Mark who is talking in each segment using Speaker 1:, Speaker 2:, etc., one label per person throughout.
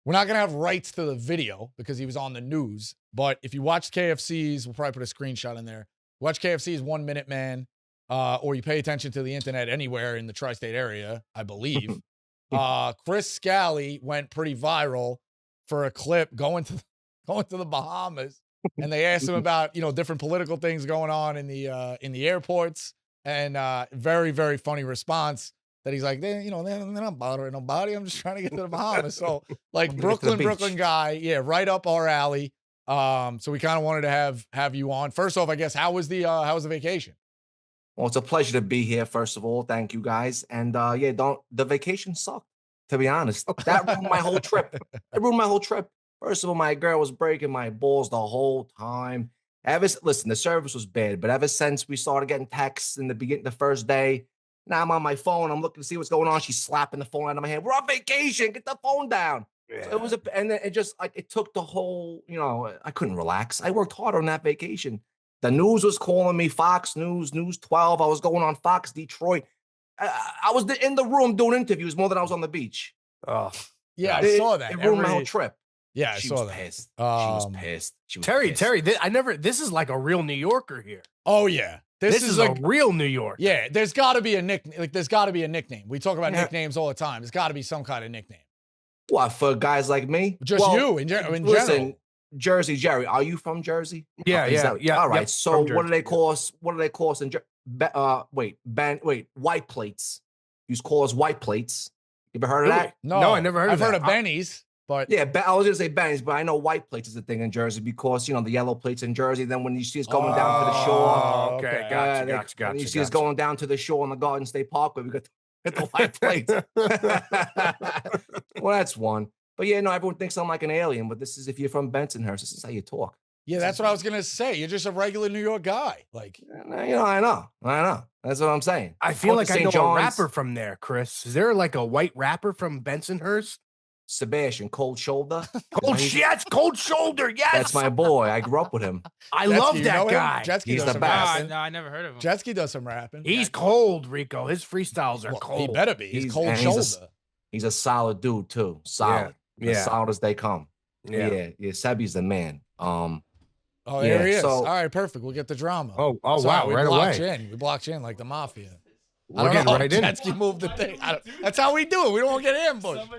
Speaker 1: we're not going to have rights to the video because he was on the news. But if you watch KFC's, we'll probably put a screenshot in there. Watch KFC's 1 Minute Man, or you pay attention to the internet anywhere in the tri-state area, I believe. Chris Scal went pretty viral for a clip going to the Bahamas, and they asked him about different political things going on in the airports, and very, very funny response that he's like, they're not bothering nobody. I'm just trying to get to the Bahamas. So like Brooklyn guy, yeah, right up our alley. So we kind of wanted to have you on. First off, I guess how was the vacation?
Speaker 2: Well, it's a pleasure to be here. First of all, thank you guys. And the vacation sucked, to be honest. That ruined my whole trip. It ruined my whole trip. First of all, my girl was breaking my balls the whole time. Listen, the service was bad, but ever since we started getting texts in the first day, now I'm on my phone. I'm looking to see what's going on. She's slapping the phone out of my hand. We're on vacation. Get the phone down. Yeah. So it was and then it just it took the whole. I couldn't relax. I worked hard on that vacation. The news was calling me. Fox News, News 12. I was going on Fox Detroit. I was in the room doing interviews more than I was on the beach.
Speaker 1: Oh, yeah, I saw that.
Speaker 2: It ruined my whole trip.
Speaker 1: Yeah, I saw that.
Speaker 2: Pissed. She was pissed.
Speaker 3: Terry, this is like a real New Yorker here.
Speaker 1: Oh yeah.
Speaker 3: This is like a real New York.
Speaker 1: Yeah, there's got to be a nickname. Like, there's got to be a nickname. We talk about nicknames all the time. There's got to be some kind of nickname.
Speaker 2: What, for guys like me?
Speaker 1: Just you in general.
Speaker 2: Listen, Jersey Jerry. Are you from Jersey?
Speaker 3: Yeah.
Speaker 2: All right. Yep, so what do they call us? What do they call us in white plates. You call us white plates. You ever heard of that?
Speaker 1: No,
Speaker 3: I never heard of that.
Speaker 1: I've heard of Benny's. But
Speaker 2: yeah, I was gonna say Benny's, but I know white plates is a thing in Jersey because the yellow plates in Jersey. Then when you see us going down to the shore,
Speaker 3: okay, gotcha.
Speaker 2: When you see us going down to the shore on the Garden State Parkway, we got the white plates. Well, that's one. But yeah, no, everyone thinks I'm like an alien, but this is if you're from Bensonhurst, this is how you talk.
Speaker 1: Yeah, that's what I was gonna say. You're just a regular New York guy, like.
Speaker 2: I know. That's what I'm saying.
Speaker 3: I feel like I know a rapper from there, Chris. Is there like a white rapper from Bensonhurst?
Speaker 2: Sebastian, Cold Shoulder.
Speaker 3: Cold Shoulder. Yes,
Speaker 2: that's my boy. I grew up with him.
Speaker 3: I love that guy.
Speaker 1: He's
Speaker 2: the best.
Speaker 4: No, I never heard of him.
Speaker 1: Jetski does some rapping.
Speaker 3: He's cold, Rico. His freestyles are cold.
Speaker 1: He better be. He's Cold Shoulder.
Speaker 2: He's a solid dude too. Solid.
Speaker 3: Yeah.
Speaker 2: As solid as they come. Yeah. Sebi's the man.
Speaker 1: Oh, there he is. All right, perfect. We'll get the drama.
Speaker 3: Oh, wow, right away.
Speaker 1: We blocked you in like the mafia.
Speaker 3: We're getting right in.
Speaker 1: Jetski moved the thing. That's how we do it. We don't want to get ambushed.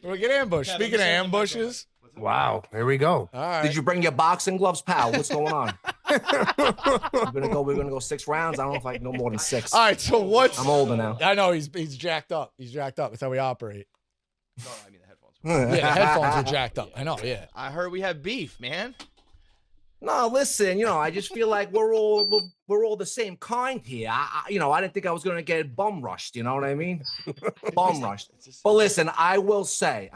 Speaker 1: We get ambushed. Speaking of ambushes.
Speaker 3: Wow, here we go.
Speaker 1: All right.
Speaker 2: Did you bring your boxing gloves, pal? What's going on? We're gonna go 6 rounds. I don't know if I can go more than 6.
Speaker 1: All right, so what's
Speaker 2: I'm older now.
Speaker 1: I know he's jacked up. He's jacked up. That's how we operate.
Speaker 4: No, I mean the headphones.
Speaker 1: Yeah, the headphones are jacked up. I know, yeah.
Speaker 4: I heard we have beef, man.
Speaker 2: No, listen, I just feel like we're all the same kind here. I didn't think I was gonna get bum rushed. You know what I mean? Bum rushed. But listen, I will say,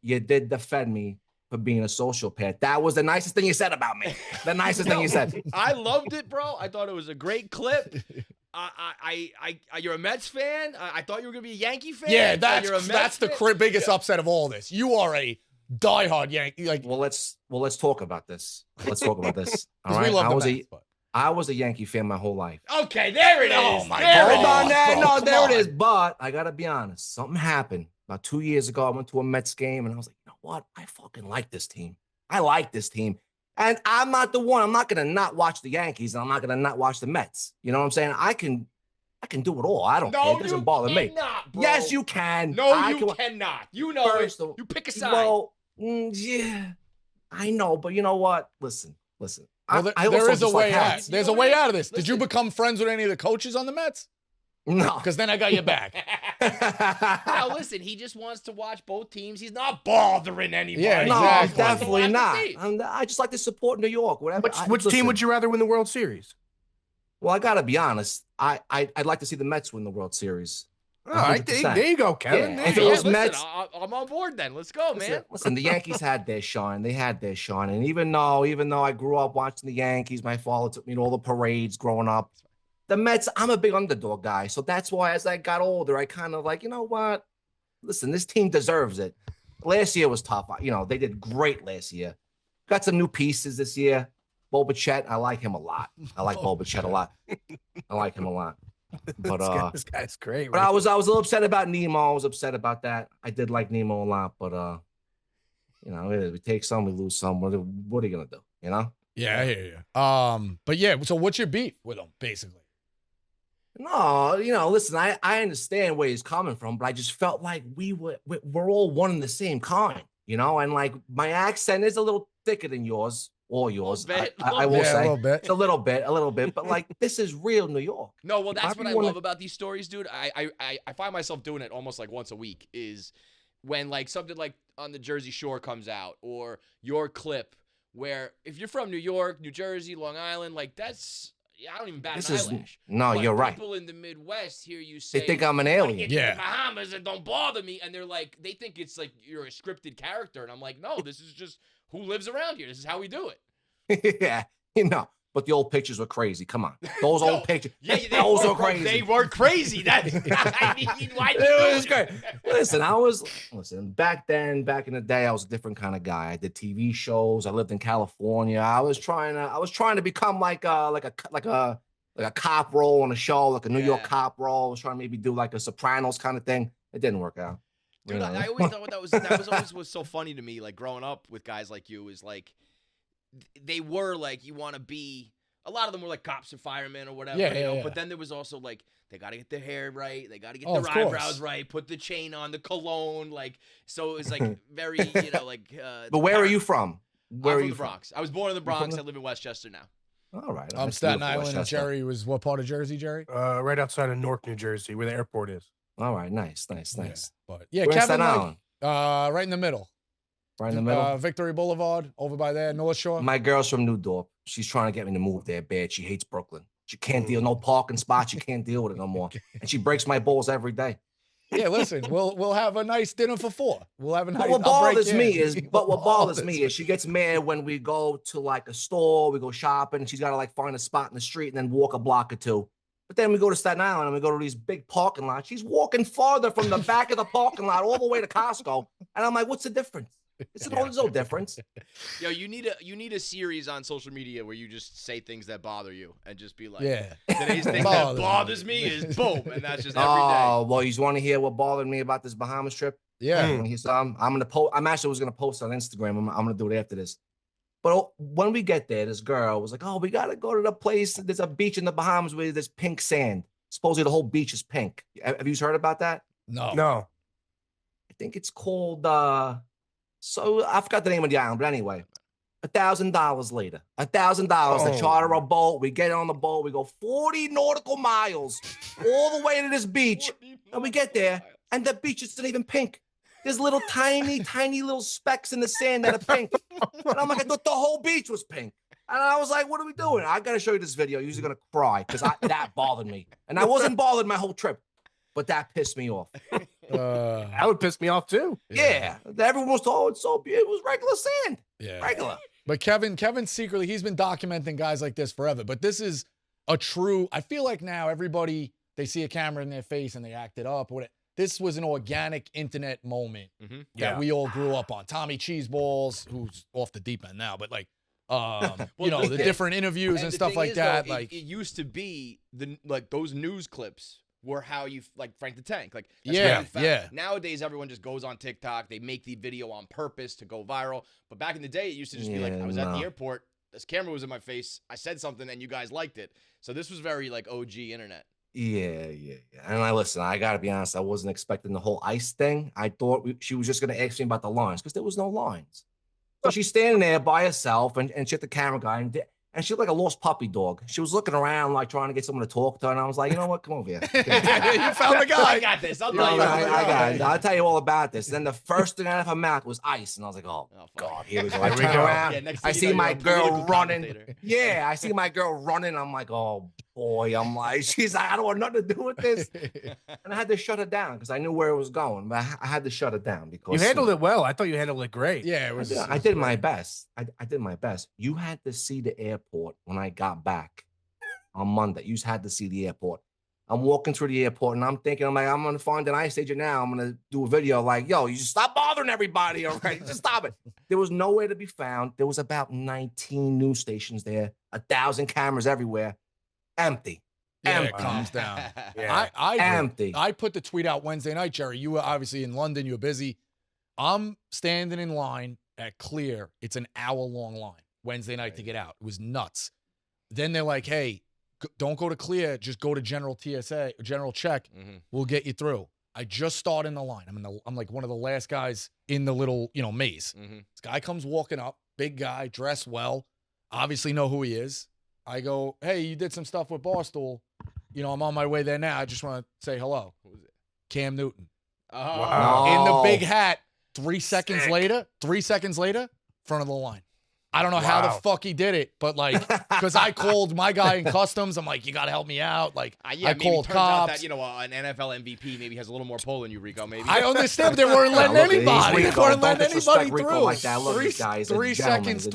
Speaker 2: you did defend me for being a sociopath. That was the nicest thing you said about me. The nicest thing you said.
Speaker 4: I loved it, bro. I thought it was a great clip. You're a Mets fan. I thought you were gonna be a Yankee fan.
Speaker 1: Yeah, that's the biggest upset of all this. You are a diehard Yankee. Like,
Speaker 2: well, let's talk about this. All right,
Speaker 1: we love
Speaker 2: I was a Yankee fan my whole life.
Speaker 4: Okay, there it is.
Speaker 1: Oh my
Speaker 2: God! Hold on,
Speaker 1: there
Speaker 2: it is. But I gotta be honest. Something happened about 2 years ago. I went to a Mets game and I was like, you know what? I fucking like this team. I like this team. And I'm not the one. I'm not gonna not watch the Yankees, and I'm not gonna not watch the Mets. You know what I'm saying? I can do it all. I don't care. It doesn't bother me.
Speaker 4: Bro.
Speaker 2: Yes, you can.
Speaker 4: No, you cannot. You know it. You pick a side.
Speaker 2: Well, yeah, I know, but you know what? Listen.
Speaker 1: Well, there is a way out. There's a way out of this. Did you become friends with any of the coaches on the Mets?
Speaker 2: No.
Speaker 1: Because then I got your back.
Speaker 4: Now, listen, he just wants to watch both teams. He's not bothering anybody.
Speaker 1: Yeah, exactly.
Speaker 2: No, definitely not. I just like to support New York. Whatever.
Speaker 3: Which team would you rather win the World Series?
Speaker 2: Well, I got to be honest. I'd like to see the Mets win the World Series.
Speaker 3: All right, there you go, Kevin.
Speaker 2: Yeah. If it was Mets,
Speaker 4: I'm on board then. Let's go, man.
Speaker 2: Listen, the Yankees had their shine. They had their shine. And even though I grew up watching the Yankees, my father took me to all the parades growing up. The Mets, I'm a big underdog guy. So that's why as I got older, I kind of like, you know what? Listen, this team deserves it. Last year was tough. They did great last year. Got some new pieces this year. Bo Bichette, I like him a lot. I like Bo Bichette a lot. I like him a lot. But
Speaker 3: this guy's great.
Speaker 2: But I was a little upset about Nemo. I was upset about that. I did like Nemo a lot, but you know, we take some, we lose some. What are you gonna do? You know?
Speaker 1: Yeah, I hear you. But yeah, so what's your beef with him, basically?
Speaker 2: No, you know, listen, I understand where he's coming from, but I just felt like we're all one and the same kind, you know, and like my accent is a little thicker than yours or yours. I will say
Speaker 1: a little bit.
Speaker 2: it's a little bit, but like this is real New York.
Speaker 4: No, well, that's what I
Speaker 2: Everyone-
Speaker 4: love about these stories, dude. I find myself doing it almost like once a week. Is when like something like on the Jersey Shore comes out, or your clip, where if you're from New York, New Jersey, Long Island, like that's. Yeah, I don't even bat an eyelash.
Speaker 2: No,
Speaker 4: but
Speaker 2: you're right.
Speaker 4: People in the Midwest hear you say,
Speaker 2: They think I'm an
Speaker 4: "I wanna
Speaker 2: alien."
Speaker 4: get to the Bahamas and don't bother me," and they're like, they think it's like you're a scripted character, and I'm like, no, this is just who lives around here. This is how we do it.
Speaker 2: Yeah, you know. But the old pictures were crazy. Come on, those old pictures.
Speaker 4: Yeah,
Speaker 2: those were crazy.
Speaker 4: They were crazy. That's why
Speaker 2: it was great. Listen, back then, back in the day, I was a different kind of guy. I did TV shows. I lived in California. I was trying to become like a cop role on a show, like a New York cop role. I was trying to maybe do like a Sopranos kind of thing. It didn't work out.
Speaker 4: Dude, I always thought that was always so funny to me. Like growing up with guys like you is like they were like you want to be. A lot of them were like cops or firemen or whatever. You know? But then there was also like they got to get their hair right, they got to get their eyebrows right, put the chain on, the cologne, like so it was like very like.
Speaker 2: But where are you from?
Speaker 4: Where are you from? The Bronx. I was born in the Bronx. I live in Westchester now.
Speaker 2: All right.
Speaker 1: I'm Staten Island, and Jerry was what part of Jersey, Jerry?
Speaker 3: Right outside of Newark, New Jersey, where the airport is.
Speaker 2: All right, nice.
Speaker 1: Yeah, but yeah,
Speaker 2: Where's
Speaker 1: Kevin,
Speaker 2: Staten
Speaker 1: like, right in the middle.
Speaker 2: Right in the middle.
Speaker 1: Victory Boulevard, over by there, North Shore.
Speaker 2: My girl's from New Dorp. She's trying to get me to move there bad. She hates Brooklyn. She can't deal no parking spots. She can't deal with it no more, and she breaks my balls every day.
Speaker 1: Yeah, listen, we'll have a nice dinner for 4. We'll have a nice.
Speaker 2: But what bothers me is she gets mad when we go to like a store, we go shopping, and she's got to like find a spot in the street and then walk a block or two. But then we go to Staten Island and we go to these big parking lots. She's walking farther from the back of the parking lot all the way to Costco, and I'm like, what's the difference? There's no difference.
Speaker 4: Yo, you need a series on social media where you just say things that bother you and just be like, today's thing that bothers me is boom, and that's just every day.
Speaker 2: Oh, well, you want to hear what bothered me about this Bahamas trip?
Speaker 1: Yeah.
Speaker 2: I'm gonna post. I'm actually was gonna post on Instagram. I'm gonna do it after this. But when we get there, this girl was like, "Oh, we gotta go to the place. There's a beach in the Bahamas where there's pink sand. Supposedly the whole beach is pink. Have you heard about that?
Speaker 3: No.
Speaker 2: I think it's called. So I forgot the name of the island, but anyway, $1,000 later, $1,000 to charter a boat. We get on the boat. We go 40 nautical miles all the way to this beach, and we get there, and the beach isn't even pink. There's little tiny little specks in the sand that are pink. And I'm like, I thought the whole beach was pink. And I was like, what are we doing? I got to show you this video. You're usually going to cry because that bothered me. And I wasn't bothered my whole trip, but that pissed me off.
Speaker 3: That would piss me off too.
Speaker 2: Yeah. Everyone was told it's so beautiful. It was regular sand.
Speaker 1: Yeah.
Speaker 2: Regular.
Speaker 1: But Kevin secretly, he's been documenting guys like this forever. But this is a true, I feel like now everybody, they see a camera in their face and they act it up. This was an organic internet moment that we all grew up on. Tommy Cheeseballs, who's off the deep end now, but like, the different interviews and stuff like that.
Speaker 4: It used to be those news clips were how you like Frank the Tank. Like, nowadays everyone just goes on TikTok. They make the video on purpose to go viral. But back in the day, it used to just be like, I was at the airport. This camera was in my face. I said something and you guys liked it. So this was very like OG internet.
Speaker 2: Yeah. And I got to be honest. I wasn't expecting the whole ice thing. I thought she was just going to ask me about the lines because there was no lines. So she's standing there by herself and she had the camera guy and she looked like a lost puppy dog. She was looking around like trying to get someone to talk to her. And I was like, you know what? Come over here.
Speaker 1: You found the guy.
Speaker 4: I got this. I'll tell you.
Speaker 2: I got it. I'll tell you all about this. And then the first thing out of her mouth was ice. And I was like, oh God, here we go. I turn around. I see my girl running. Yeah, I see my girl running. I'm like, oh boy. I'm like, she's like, I don't want nothing to do with this. And I had to shut her down because I knew where it was going. But I had to shut her down because
Speaker 3: you handled it well. I thought you handled it great.
Speaker 1: Yeah, it was.
Speaker 2: I did my best. I did my best. You had to see the airport when I got back on Monday. You just had to see the airport. I'm walking through the airport and I'm thinking, I'm going to find an ice agent now. I'm going to do a video like, yo, you just stop bothering everybody. All right, just stop it. There was nowhere to be found. There was about 19 news stations there, 1,000 cameras everywhere. Empty.
Speaker 1: Yeah,
Speaker 2: empty.
Speaker 1: it calms down.
Speaker 2: Empty.
Speaker 1: I put the tweet out Wednesday night, Jerry. You were obviously in London. You were busy. I'm standing in line at Clear, it's an hour-long line Wednesday night to get out. It was nuts. Then they're like, hey, don't go to Clear. Just go to General TSA, General Check. We'll get you through. I just start in the line. I'm like one of the last guys in the little, maze. This guy comes walking up, big guy, dressed well, obviously know who he is. I go, hey, you did some stuff with Barstool. I'm on my way there now. I just want to say hello. Who is it? Cam Newton.
Speaker 3: Wow.
Speaker 1: In the big hat. 3 seconds later, front of the line. I don't know how the fuck he did it, but because I called my guy in customs. I'm like, you got to help me out. I called cops.
Speaker 4: Turns out that, an NFL MVP maybe has a little more pull than you, Rico, maybe.
Speaker 1: I understand, but they weren't letting anybody. They weren't letting anybody through.
Speaker 2: Like that. I love these guys.
Speaker 1: 3 seconds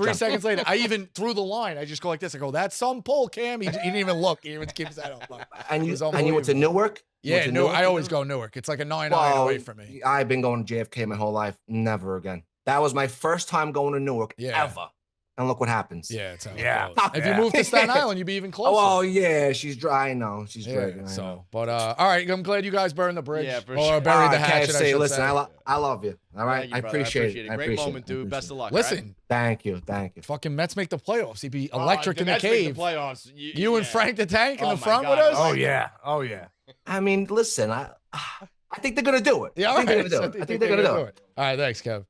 Speaker 1: later, I even through the line, I just go like this. I go, that's some pull, Cam. He didn't even look. He even keeps that up.
Speaker 2: And you went to Newark?
Speaker 1: Yeah, Newark. I always go Newark. It's like a 9 hour away from me.
Speaker 2: I've been going to JFK my whole life. Never again. That was my first time going to Newark ever. And look what happens.
Speaker 1: Yeah, it's how it goes. If you move to Staten Island, you'd be even closer.
Speaker 2: Oh, yeah, she's dry. I know. She's dragging.
Speaker 1: But all right, I'm glad you guys burned the bridge.
Speaker 4: Yeah, for
Speaker 1: or
Speaker 4: sure.
Speaker 1: buried the hatchet.
Speaker 2: KFC, listen, I love you. All right?
Speaker 4: You,
Speaker 2: I appreciate it.
Speaker 4: Great moment, dude. Best of luck.
Speaker 1: Listen.
Speaker 2: Thank you.
Speaker 1: Fucking Mets make the playoffs. He'd be electric in the cave.
Speaker 4: The playoffs.
Speaker 1: You and Frank the Tank in the front with us?
Speaker 3: Oh, yeah.
Speaker 2: I mean, listen, I think they're going to do it.
Speaker 1: Yeah, all right.
Speaker 2: I think they're going to do it.
Speaker 1: All right, thanks, Kev.